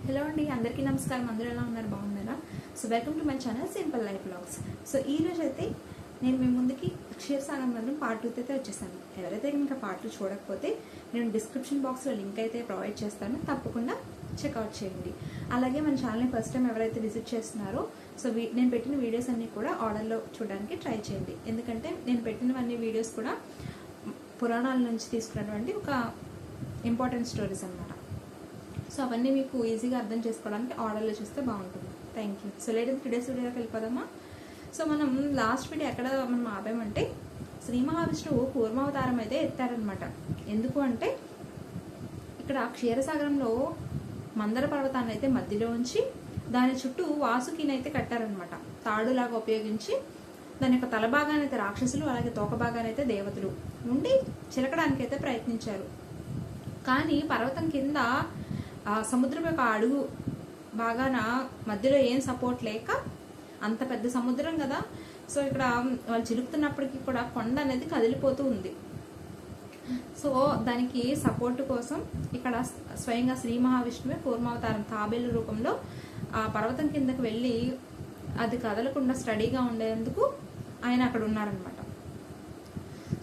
Hello అండి, అందరికీ నమస్కారం. అందరూ ఎలా ఉన్నారు? బాగున్నారా? So welcome to my channel simple life blogs. So ఈ రోజు అయితే నేను మీ ముందుకి క్షీరసాగర్ మదనం పార్ట్ 2 అయితే వచ్చేసాను. ఎవరైతే ఇంకా పార్ట్ 2 చూడకపోతే నేను డిస్క్రిప్షన్ బాక్స్లో లింక్ అయితే ప్రొవైడ్ చేస్తాను, తప్పకుండా చెక్అవుట్ చేయండి. అలాగే మన ఛానల్ని ఫస్ట్ టైం ఎవరైతే విజిట్ చేస్తున్నారో సో నేను పెట్టిన వీడియోస్ అన్నీ కూడా ఆర్డర్లో చూడడానికి ట్రై చేయండి. ఎందుకంటే నేను పెట్టినవన్నీ వీడియోస్ కూడా పురాణాల నుంచి తీసుకున్నటువంటి ఒక ఇంపార్టెంట్ స్టోరీస్ అన్నమాట. సో అవన్నీ మీకు ఈజీగా అర్థం చేసుకోవడానికి ఆర్డర్లో చూస్తే బాగుంటుంది. Thank you. సో లేదంటే టుడేస్ వీడియోకి వెళ్ళిపోదామా? సో మనం లాస్ట్ వీడియో ఎక్కడ మనం ఆపామంటే శ్రీ మహావిష్ణువు కూర్మావతారం అయితే ఎత్తారనమాట. ఎందుకు అంటే ఇక్కడ క్షీరసాగరంలో మందర పర్వతాన్ని అయితే మధ్యలో ఉంచి దాని చుట్టూ వాసుకిని అయితే కట్టారనమాట. తాడులాగా ఉపయోగించి దాని యొక్క తల భాగాన్ని అయితే రాక్షసులు, అలాగే తోక భాగాన్ని అయితే దేవతలు ఉండి చిలకడానికైతే ప్రయత్నించారు. కానీ పర్వతం కింద సముద్రం యొక్క అడుగు బాగాన మధ్యలో ఏం సపోర్ట్ లేక, అంత పెద్ద సముద్రం కదా, సో ఇక్కడ వాళ్ళు చిలుకుతున్నప్పటికీ కూడా కొండ అనేది కదిలిపోతూ ఉంది. సో దానికి సపోర్ట్ కోసం ఇక్కడ స్వయంగా శ్రీ మహావిష్ణువే కూర్మావతారం తాబేలు రూపంలో ఆ పర్వతం కిందకు వెళ్ళి అది కదలకుండా స్టడీగా ఉండేందుకు ఆయన అక్కడ ఉన్నారనమాట.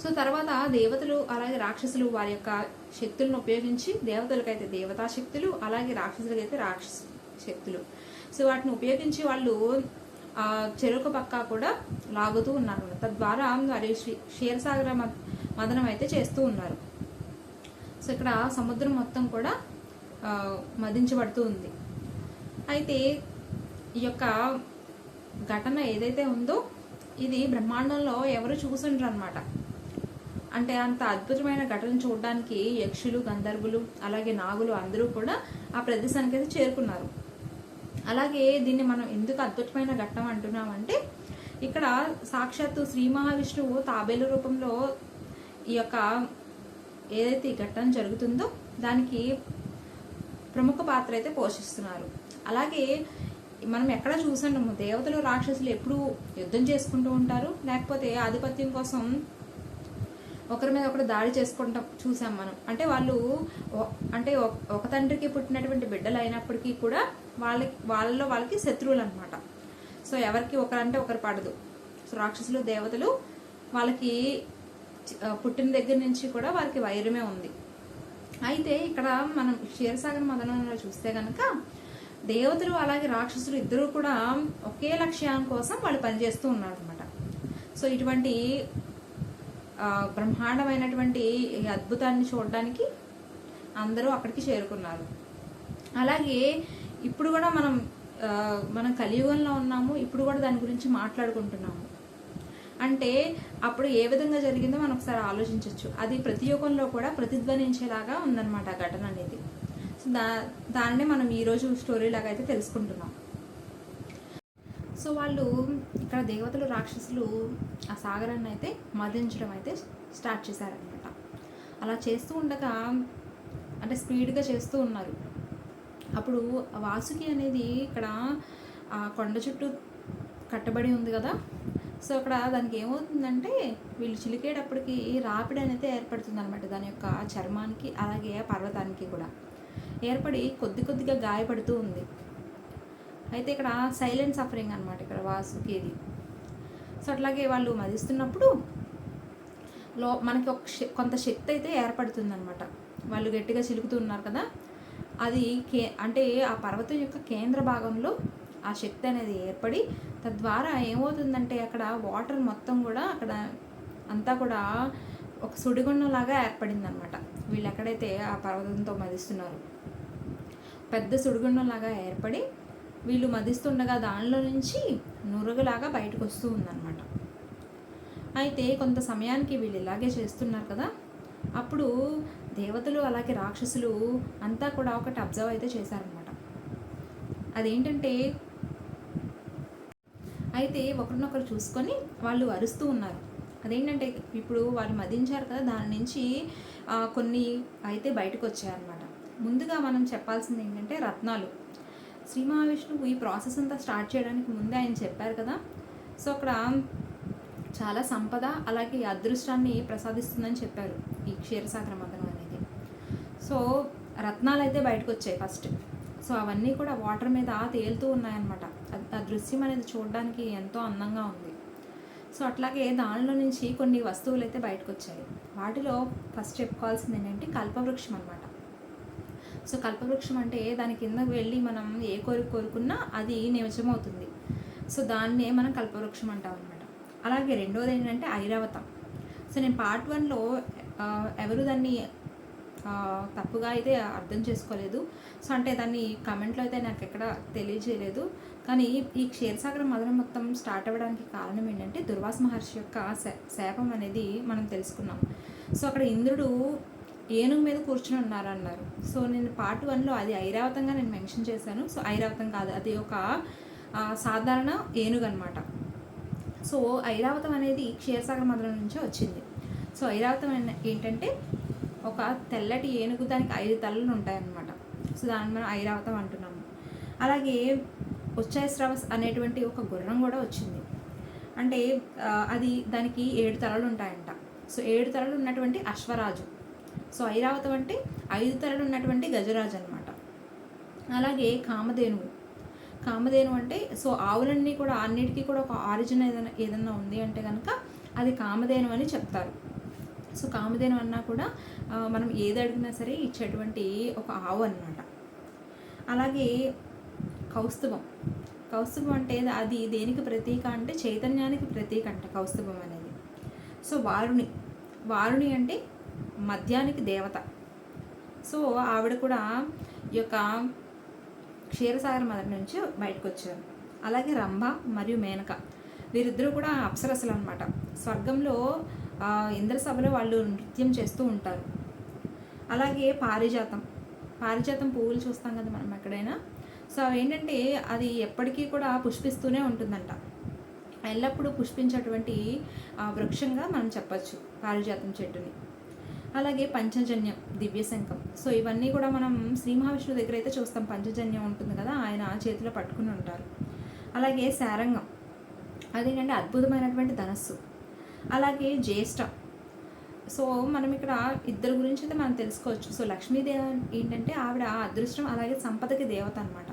సో తర్వాత దేవతలు అలాగే రాక్షసులు వారి యొక్క శక్తులను ఉపయోగించి, దేవతలకైతే దేవతా శక్తులు, అలాగే రాక్షసులకైతే రాక్షస శక్తులు, సో వాటిని ఉపయోగించి వాళ్ళు చెరుకు పక్క కూడా లాగుతూ ఉన్నారు. తద్వారా వారి క్షీరసాగర మదనం అయితే చేస్తూ ఉన్నారు. సో ఇక్కడ సముద్రం మొత్తం కూడా మదించబడుతూ ఉంది. అయితే ఈ యొక్క ఘటన ఏదైతే ఉందో ఇది బ్రహ్మాండంలో ఎవరు చూసుండ్రు అనమాట. అంటే అంత అద్భుతమైన ఘటన చూడడానికి యక్షులు, గంధర్వులు, అలాగే నాగులు అందరూ కూడా ఆ ప్రదేశానికి అయితే చేరుకున్నారు. అలాగే దీన్ని మనం ఎందుకు అద్భుతమైన ఘట్టం అంటున్నామంటే ఇక్కడ సాక్షాత్తు శ్రీ మహావిష్ణువు తాబేలు రూపంలో ఈ యొక్క ఏదైతే ఈ ఘట్టం జరుగుతుందో దానికి ప్రముఖ పాత్ర అయితే పోషిస్తున్నారు. అలాగే మనం ఎక్కడ చూసాము, దేవతలు రాక్షసులు ఎప్పుడు యుద్ధం చేసుకుంటూ ఉంటారు, లేకపోతే ఆధిపత్యం కోసం ఒకరి మీద ఒకరు దాడి చేసుకుంటాం చూసాం మనం. అంటే వాళ్ళు అంటే ఒక తండ్రికి పుట్టినటువంటి బిడ్డలు అయినప్పటికీ కూడా వాళ్ళకి శత్రువులు అనమాట. సో ఎవరికి ఒకరంటే ఒకరు పడదు. సో రాక్షసులు, దేవతలు వాళ్ళకి పుట్టిన దగ్గర నుంచి కూడా వారికి వైరమే ఉంది. అయితే ఇక్కడ మనం క్షీరసాగర మదనంలో చూస్తే కనుక దేవతలు అలాగే రాక్షసులు ఇద్దరు కూడా ఒకే లక్ష్యం కోసం వాళ్ళు పనిచేస్తూ ఉన్నారు అనమాట. సో ఇటువంటి బ్రహ్మాండమైనటువంటి అద్భుతాన్ని చూడడానికి అందరూ అక్కడికి చేరుకున్నారు. అలాగే ఇప్పుడు కూడా మనం కలియుగంలో ఉన్నాము, ఇప్పుడు కూడా దాని గురించి మాట్లాడుకుంటున్నాము. అంటే అప్పుడు ఏ విధంగా జరిగిందో మనం ఒకసారి ఆలోచించవచ్చు. అది ప్రతి యుగంలో కూడా ప్రతిధ్వనించేలాగా ఉందన్నమాట ఆ ఘటన అనేది. సో దాన్నే మనం ఈరోజు స్టోరీ లాగా అయితే తెలుసుకుంటున్నాం. సో వాళ్ళు ఇక్కడ దేవతలు, రాక్షసులు ఆ సాగరాన్ని అయితే మదించడం అయితే స్టార్ట్ చేశారనమాట. అలా చేస్తూ ఉండగా అంటే స్పీడ్గా చేస్తూ ఉన్నారు. అప్పుడు వాసుకి అనేది ఇక్కడ ఆ కొండ చుట్టూ కట్టబడి ఉంది కదా. సో అక్కడ దానికి ఏమవుతుందంటే వీళ్ళు చిలికేటప్పటికి రాపిడి అనేది ఏర్పడుతుంది అనమాట. దాని యొక్క చర్మానికి అలాగే పర్వతానికి కూడా ఏర్పడి కొద్దిగా గాయపడుతూ ఉంది. అయితే ఇక్కడ సైలెంట్ సఫరింగ్ అనమాట ఇక్కడ వాసుకిది. సో అట్లాగే వాళ్ళు మదిస్తున్నప్పుడు మనకి కొంత శక్తి అయితే ఏర్పడుతుంది అనమాట. వాళ్ళు గట్టిగా చిలుకుతున్నారు కదా, అది అంటే ఆ పర్వతం యొక్క కేంద్ర భాగంలో ఆ శక్తి అనేది ఏర్పడి తద్వారా ఏమవుతుందంటే అక్కడ వాటర్ మొత్తం కూడా అక్కడ అంతా కూడా ఒక సుడిగుండంలాగా ఏర్పడింది అనమాట. వీళ్ళు ఎక్కడైతే ఆ పర్వతంతో మదిస్తున్నారు పెద్ద సుడిగుండంలాగా ఏర్పడి వీళ్ళు మదిస్తుండగా దానిలో నుంచి నురగలాగా బయటకు వస్తూ ఉందన్నమాట. అయితే కొంత సమయానికి వీళ్ళు ఇలాగే చేస్తున్నారు కదా, అప్పుడు దేవతలు అలాగే రాక్షసులు అంతా కూడా ఒకటి అబ్జర్వ్ అయితే చేశారనమాట. అదేంటంటే అయితే ఒకరినొకరు చూసుకొని వాళ్ళు అరుస్తూ ఉన్నారు. అదేంటంటే ఇప్పుడు వాళ్ళు మదించారు కదా, దాని నుంచి కొన్ని అయితే బయటకు వచ్చాయన్నమాట. ముందుగా మనం చెప్పాల్సింది ఏంటంటే రత్నాలు. శ్రీ మహావిష్ణువు ఈ ప్రాసెస్ అంతా స్టార్ట్ చేయడానికి ముందే ఆయన చెప్పారు కదా. సో అక్కడ చాలా సంపద అలాగే అదృష్టాన్ని ప్రసాదిస్తుందని చెప్పారు ఈ క్షీరసాగర మదనం అనేది. సో రత్నాలు అయితే బయటకు వచ్చాయి ఫస్ట్. సో అవన్నీ కూడా వాటర్ మీద తేలుతూ ఉన్నాయన్నమాట. ఆ దృశ్యం అనేది చూడడానికి ఎంతో అందంగా ఉంది. సో అట్లాగే దానిలో నుంచి కొన్ని వస్తువులు అయితే బయటకు వచ్చాయి. వాటిలో ఫస్ట్ చెప్పుకోవాల్సింది ఏంటంటే కల్పవృక్షం అనమాట. సో కల్పవృక్షం అంటే దాని కిందకు వెళ్ళి మనం ఏ కోరిక కోరుకున్నా అది నిజమవుతుంది. సో దాన్నే మనం కల్పవృక్షం అంటాం అనమాట. అలాగే రెండోది ఏంటంటే ఐరావతం. సో నేను పార్ట్ 1లో ఎవరు దాన్ని తప్పుగా అయితే అర్థం చేసుకోలేదు. సో అంటే దాన్ని కమెంట్లో అయితే నాకు ఎక్కడ తెలియజేయలేదు. కానీ ఈ క్షీరసాగర మదనం మొత్తం స్టార్ట్ అవ్వడానికి కారణం ఏంటంటే దుర్వాస మహర్షి యొక్క శాపం అనేది మనం తెలుసుకున్నాం. సో అక్కడ ఇంద్రుడు ఏనుగు మీద కూర్చుని ఉన్నారన్నారు. సో నేను పార్ట్ 1లో అది ఐరావతంగా నేను మెన్షన్ చేశాను. సో ఐరావతం కాదు, అది ఒక సాధారణ ఏనుగు అనమాట. సో ఐరావతం అనేది క్షీరసాగర మదనం నుంచే వచ్చింది. సో ఐరావతం ఏంటంటే ఒక తెల్లటి ఏనుగు, దానికి 5 తలలు ఉంటాయన్నమాట. సో దాన్ని మనం ఐరావతం అంటున్నాము. అలాగే ఉచ్చైశ్రవస్ అనేటువంటి ఒక గుర్రం కూడా వచ్చింది. అంటే అది దానికి 7 తలలు ఉంటాయంట. సో 7 తలలు ఉన్నటువంటి అశ్వరాజు. సో ఐరావతం అంటే 5 తలలు ఉన్నటువంటి గజరాజు అనమాట. అలాగే కామధేను అంటే సో ఆవులన్నీ కూడా అన్నిటికీ కూడా ఒక ఆరిజిన్ ఏదైనా ఉంది అంటే కనుక అది కామధేను అని చెప్తారు. సో కామధేను అన్నా కూడా మనం ఏది అడిగినా సరే ఇచ్చేటువంటి ఒక ఆవు అనమాట. అలాగే కౌస్తుభం అంటే అది దేనికి ప్రతీక అంటే చైతన్యానికి ప్రతీక అంట కౌస్తుభం అనేది. సో వారుణి అంటే మద్యానికి దేవత. సో ఆవిడ కూడా ఈ యొక్క క్షీరసాగర మదనం నుంచి బయటకు వచ్చారు. అలాగే రంభ మరియు మేనక, వీరిద్దరూ కూడా అప్సరసలు అనమాట. స్వర్గంలో ఇంద్రసభలో వాళ్ళు నృత్యం చేస్తూ ఉంటారు. అలాగే పారిజాతం పువ్వులు చూస్తాం కదా మనం ఎక్కడైనా. సో అవి ఏంటంటే అది ఎప్పటికీ కూడా పుష్పిస్తూనే ఉంటుందంట. ఎల్లప్పుడూ పుష్పించేటువంటి వృక్షంగా మనం చెప్పచ్చు పారిజాతం చెట్టుని. అలాగే పంచజన్యం, దివ్యశంఖం. సో ఇవన్నీ కూడా మనం శ్రీ మహావిష్ణువు దగ్గర అయితే చూస్తాం. పంచజన్యం ఉంటుంది కదా, ఆయన చేతిలో పట్టుకుని ఉంటారు. అలాగే శారంగం, అదేంటంటే అద్భుతమైనటువంటి ధనస్సు. అలాగే జ్యేష్ఠ. సో మనం ఇక్కడ ఇద్దరు గురించి అయితే మనం తెలుసుకోవచ్చు. సో లక్ష్మీదేవి ఏంటంటే ఆవిడ అదృష్టం అలాగే సంపదకి దేవత అనమాట.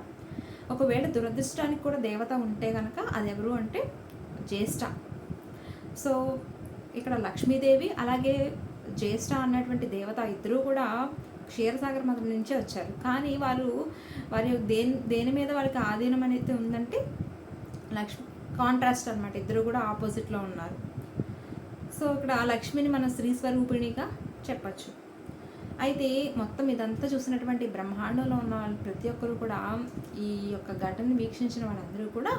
ఒకవేళ దురదృష్టానికి కూడా దేవత ఉంటే కనుక అది ఎవరు అంటే జ్యేష్ఠ. సో ఇక్కడ లక్ష్మీదేవి అలాగే జ్యేష్ఠ అన్నటువంటి దేవత ఇద్దరూ కూడా క్షీరసాగర మదనం నుంచే వచ్చారు. కానీ వారి దేని మీద వాళ్ళకి ఆధీనం అనేది ఉందంటే కాంట్రాస్ట్ అనమాట. ఇద్దరు కూడా ఆపోజిట్లో ఉన్నారు. సో ఇక్కడ లక్ష్మిని మన స్త్రీ స్వరూపిణిగా చెప్పచ్చు. అయితే మొత్తం ఇదంతా చూసినటువంటి బ్రహ్మాండంలో ఉన్న వాళ్ళు ప్రతి ఒక్కరు కూడా ఈ యొక్క ఘటనని వీక్షించిన వాళ్ళందరూ కూడా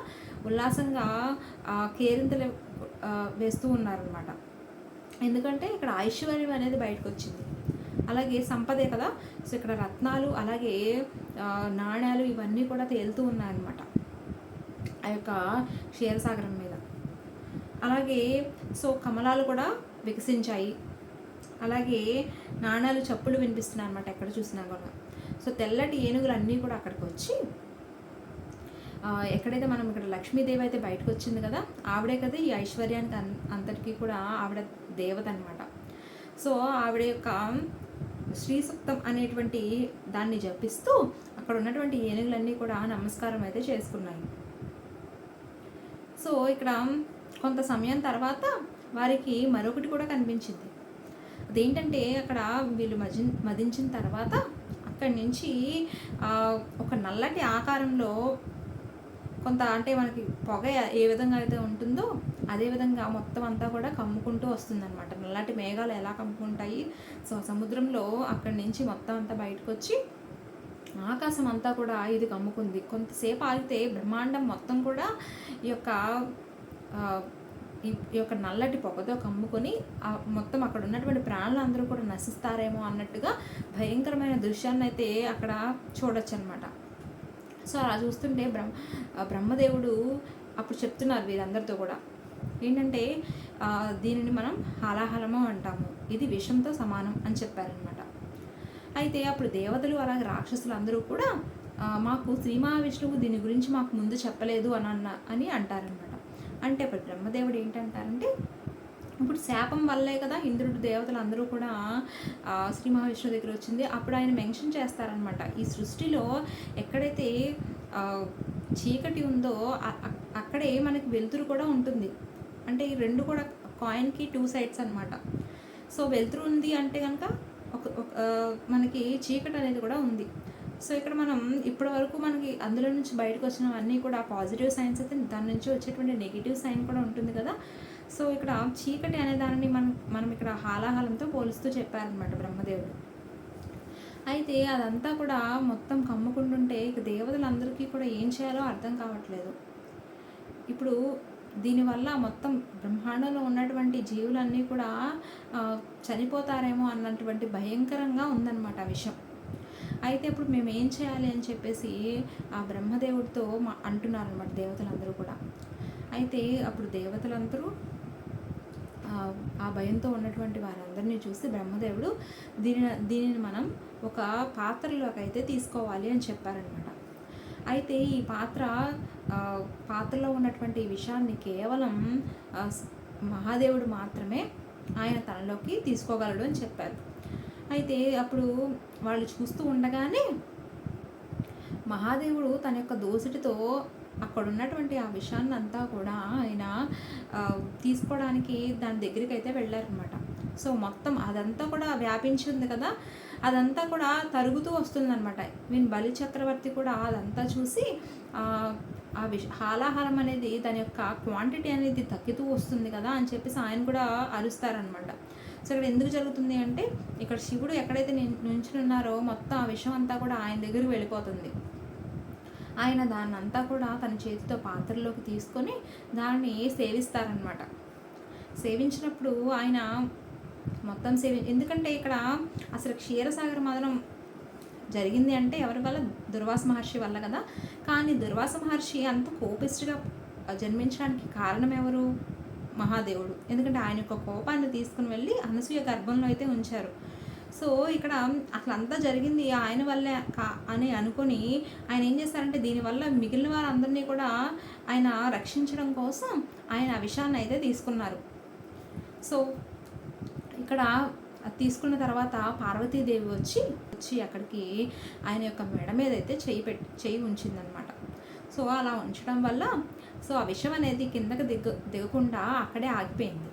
ఉల్లాసంగా కేరింతలు వేస్తూ ఉన్నారనమాట. ఎందుకంటే ఇక్కడ ఐశ్వర్యం అనేది బయటకు వచ్చింది. అలాగే సంపదే కదా. సో ఇక్కడ రత్నాలు అలాగే నాణ్యాలు ఇవన్నీ కూడా తేలుతూ ఉన్నాయన్నమాట ఆ యొక్క క్షీరసాగరం మీద. అలాగే సో కమలాలు కూడా వికసించాయి. అలాగే నాణ్యాలు చప్పులు వినిపిస్తున్నాయి అనమాట ఎక్కడ చూసినా కూడా. సో తెల్లటి ఏనుగులు అన్నీ కూడా అక్కడికి వచ్చి ఎక్కడైతే మనం ఇక్కడ లక్ష్మీదేవి అయితే బయటకు వచ్చింది కదా, ఆవిడే కదా ఈ ఐశ్వర్యానికి అంతటికీ కూడా ఆవిడ దేవత అనమాట. సో ఆవిడ యొక్క శ్రీ సూక్తం అనేటువంటి దాన్ని జపిస్తూ అక్కడ ఉన్నటువంటి ఏనుగులన్నీ కూడా నమస్కారం అయితే చేసుకున్నాయి. సో ఇక్కడ కొంత సమయం తర్వాత వారికి మరొకటి కూడా కనిపించింది. అదేంటంటే అక్కడ వీళ్ళు మదించిన తర్వాత అక్కడి నుంచి ఒక నల్లటి ఆకారంలో కొంత అంటే మనకి పొగ ఏ విధంగా అయితే ఉంటుందో అదేవిధంగా మొత్తం అంతా కూడా కమ్ముకుంటూ వస్తుందన్నమాట. నల్లటి మేఘాలు ఎలా కమ్ముకుంటాయి. సో సముద్రంలో అక్కడి నుంచి మొత్తం అంతా బయటకు వచ్చి ఆకాశం అంతా కూడా ఇది కమ్ముకుంది. కొంతసేపు ఆగితే బ్రహ్మాండం మొత్తం కూడా ఈ యొక్క నల్లటి పొగతో కమ్ముకొని మొత్తం అక్కడ ఉన్నటువంటి ప్రాణులు అందరూ కూడా నశిస్తారేమో అన్నట్టుగా భయంకరమైన దృశ్యాన్ని అయితే అక్కడ చూడొచ్చు అనమాట. సో అలా చూస్తుంటే బ్రహ్మదేవుడు అప్పుడు చెప్తున్నారు వీరందరితో కూడా ఏంటంటే దీనిని మనం హాలాహలము అంటాము, ఇది విషంతో సమానం అని చెప్పారనమాట. అయితే అప్పుడు దేవతలు అలాగే రాక్షసులు అందరూ కూడా మాకు శ్రీ మహావిష్ణువు దీని గురించి మాకు ముందు చెప్పలేదు అని అంటారనమాట. అంటే అప్పుడు బ్రహ్మదేవుడు ఏంటంటారంటే ఇప్పుడు శాపం వల్లే కదా ఇంద్రుడు దేవతలు అందరూ కూడా శ్రీ మహావిష్ణువు దగ్గర వచ్చింది. అప్పుడు ఆయన మెన్షన్ చేస్తారనమాట, ఈ సృష్టిలో ఎక్కడైతే చీకటి ఉందో అక్కడే మనకి వెలుతురు కూడా ఉంటుంది. అంటే ఈ రెండు కూడా కాయిన్కి 2 సైడ్స్ అనమాట. సో వెలుతురు ఉంది అంటే కనుక మనకి చీకటి అనేది కూడా ఉంది. సో ఇక్కడ మనం ఇప్పటి వరకు మనకి అందులో నుంచి బయటకు వచ్చినవన్నీ కూడా పాజిటివ్ సైన్స్ అయితే, దాని నుంచి వచ్చేటువంటి నెగిటివ్ సైన్ కూడా ఉంటుంది కదా. సో ఇక్కడ చీకటి అనే దానిని మనం ఇక్కడ హాలాహలంతో పోలుస్తూ చెప్పారనమాట బ్రహ్మదేవుడు. అయితే అదంతా కూడా మొత్తం కమ్ముకుంటుంటే ఇక దేవతలందరికీ కూడా ఏం చేయాలో అర్థం కావట్లేదు. ఇప్పుడు దీనివల్ల మొత్తం బ్రహ్మాండంలో ఉన్నటువంటి జీవులన్నీ కూడా చనిపోతారేమో అన్నటువంటి భయంకరంగా ఉందన్నమాట ఆ విషయం. అయితే ఇప్పుడు మేము ఏం చేయాలి అని చెప్పేసి ఆ బ్రహ్మదేవుడితో అంటున్నారనమాట దేవతలందరూ కూడా. అయితే అప్పుడు దేవతలందరూ ఆ భయంతో ఉన్నటువంటి వారందరినీ చూసి బ్రహ్మదేవుడు దీనిని మనం ఒక పాత్రలోకి అయితే తీసుకోవాలి అని చెప్పారనమాట. అయితే ఈ పాత్రలో ఉన్నటువంటి విషయాన్ని కేవలం మహాదేవుడు మాత్రమే ఆయన తనలోకి తీసుకోగలడు అని చెప్పారు. అయితే అప్పుడు వాళ్ళు చూస్తూ ఉండగానే మహాదేవుడు తన యొక్క దోసిటితో అక్కడ ఉన్నటువంటి ఆ విషయాన్ని అంతా కూడా ఆయన తీసుకోవడానికి దాని దగ్గరికి అయితే వెళ్ళారనమాట. సో మొత్తం అదంతా కూడా వ్యాపించి ఉంది కదా, అదంతా కూడా తరుగుతూ వస్తుందన్నమాట. బలి చక్రవర్తి కూడా అదంతా చూసి హాలాహలం అనేది దాని యొక్క క్వాంటిటీ అనేది తగ్గుతూ వస్తుంది కదా అని చెప్పేసి ఆయన కూడా అరుస్తారనమాట. సో ఇక్కడ ఎందుకు జరుగుతుంది అంటే, ఇక్కడ శివుడు ఎక్కడైతే నుంచుని ఉన్నారో మొత్తం ఆ విషయం అంతా కూడా ఆయన దగ్గరికి వెళ్ళిపోతుంది. ఆయన దాన్ని అంతా కూడా తన చేతితో పాత్రలోకి తీసుకొని దాన్ని సేవిస్తారనమాట. సేవించినప్పుడు ఆయన మొత్తం ఎందుకంటే ఇక్కడ అసలు క్షీరసాగర మదనం జరిగింది అంటే ఎవరి వల్ల? దుర్వాస మహర్షి వల్ల కదా. కానీ దుర్వాస మహర్షి అంత కోపిస్ట్గా జన్మించడానికి కారణం ఎవరు? మహాదేవుడు. ఎందుకంటే ఆయన యొక్క కోపాన్ని తీసుకుని వెళ్ళి అనసూయ గర్భంలో అయితే ఉంచారు. సో ఇక్కడ అసలు అంతా జరిగింది ఆయన వల్లే అని అనుకొని ఆయన ఏం చేస్తారంటే, దీనివల్ల మిగిలిన వారందరినీ కూడా ఆయన రక్షించడం కోసం ఆయన ఆ విషయాన్ని అయితే తీసుకున్నారు. సో ఇక్కడ తీసుకున్న తర్వాత పార్వతీదేవి వచ్చి అక్కడికి ఆయన యొక్క మెడ మీద అయితే చేయి ఉంచిందనమాట. సో అలా ఉంచడం వల్ల సో ఆ విషయం అనేది కిందకి దిగకుండా అక్కడే ఆగిపోయింది.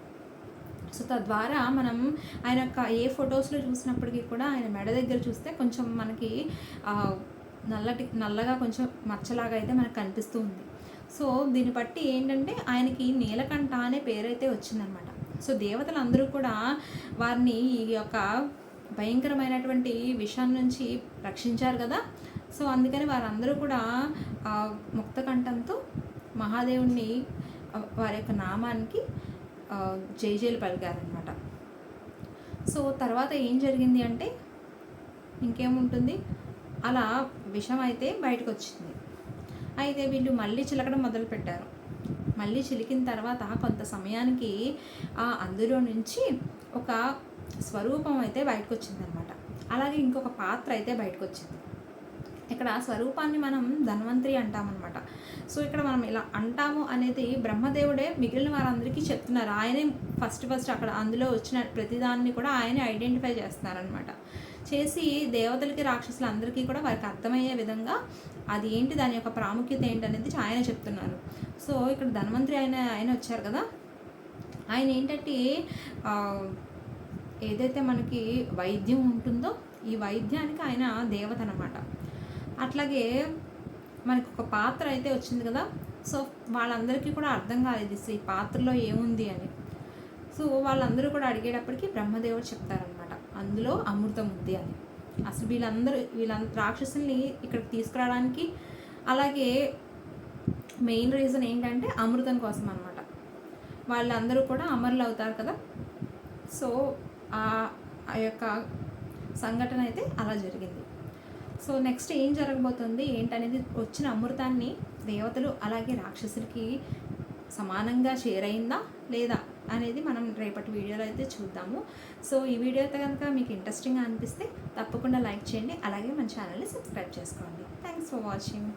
సో తద్వారా మనం ఆయన యొక్క ఏ ఫొటోస్లో చూసినప్పటికీ కూడా ఆయన మెడ దగ్గర చూస్తే కొంచెం మనకి నల్లగా కొంచెం మచ్చలాగా అయితే మనకు కనిపిస్తూ ఉంది. సో దీన్ని బట్టి ఏంటంటే ఆయనకి నీలకంఠ అనే పేరైతే వచ్చిందనమాట. సో దేవతలందరూ కూడా వారిని ఈ యొక్క భయంకరమైనటువంటి విషయం నుంచి రక్షించారు కదా. సో అందుకని వారందరూ కూడా ముక్తకంఠంతో మహాదేవుణ్ణి వారి యొక్క నామానికి జైజేలు పలికారనమాట. సో తర్వాత ఏం జరిగింది అంటే, ఇంకేముంటుంది, అలా విషం అయితే బయటకు వచ్చింది. అయితే వీళ్ళు మళ్ళీ చిలకడం మొదలుపెట్టారు. మళ్ళీ చిలికిన తర్వాత కొంత సమయానికి అందులో నుంచి ఒక స్వరూపం అయితే బయటకు వచ్చిందనమాట. అలాగే ఇంకొక పాత్ర అయితే బయటకు వచ్చింది. ఇక్కడ స్వరూపాన్ని మనం ధన్వంతరి అంటామన్నమాట. సో ఇక్కడ మనం ఇలా అంటాము అనేది బ్రహ్మదేవుడే మిగిలిన వారందరికీ చెప్తున్నారు. ఆయనే ఫస్ట్ అక్కడ అందులో వచ్చిన ప్రతిదాన్ని కూడా ఆయనే ఐడెంటిఫై చేస్తున్నారనమాట. చేసి దేవతలకి రాక్షసులందరికీ కూడా వారికి అర్థమయ్యే విధంగా అది ఏంటి, దాని యొక్క ప్రాముఖ్యత ఏంటి అనేది ఆయన చెప్తున్నారు. సో ఇక్కడ ధన్వంతరి ఆయన వచ్చారు కదా. ఆయన ఏంటంటే ఏదైతే మనకి వైద్యం ఉంటుందో ఈ వైద్యానికి ఆయన దేవత అన్నమాట. అట్లాగే మనకు ఒక పాత్ర అయితే వచ్చింది కదా. సో వాళ్ళందరికీ కూడా అర్థం కాలేదు ఈ పాత్రలో ఏముంది అని. సో వాళ్ళందరూ కూడా అడిగేటప్పటికి బ్రహ్మదేవుడు చెప్తారనమాట, అందులో అమృతం ఉంది అని. అసలు వీళ్ళ రాక్షసుల్ని ఇక్కడికి తీసుకురావడానికి అలాగే మెయిన్ రీజన్ ఏంటంటే అమృతం కోసం అనమాట. వాళ్ళందరూ కూడా అమరులు అవుతారు కదా. సో ఆ యొక్క సంఘటన అయితే అలా జరిగింది. సో నెక్స్ట్ ఏం జరగబోతుంది ఏంటనేది, వచ్చిన అమృతాన్ని దేవతలు అలాగే రాక్షసులకి సమానంగా షేర్ అయిందా లేదా అనేది మనం రేపటి వీడియోలో అయితే చూద్దాము. సో ఈ వీడియో అయితే కనుక మీకు ఇంట్రెస్టింగ్గా అనిపిస్తే తప్పకుండా లైక్ చేయండి, అలాగే మన ఛానల్ని సబ్స్క్రైబ్ చేసుకోండి. Thanks for watching.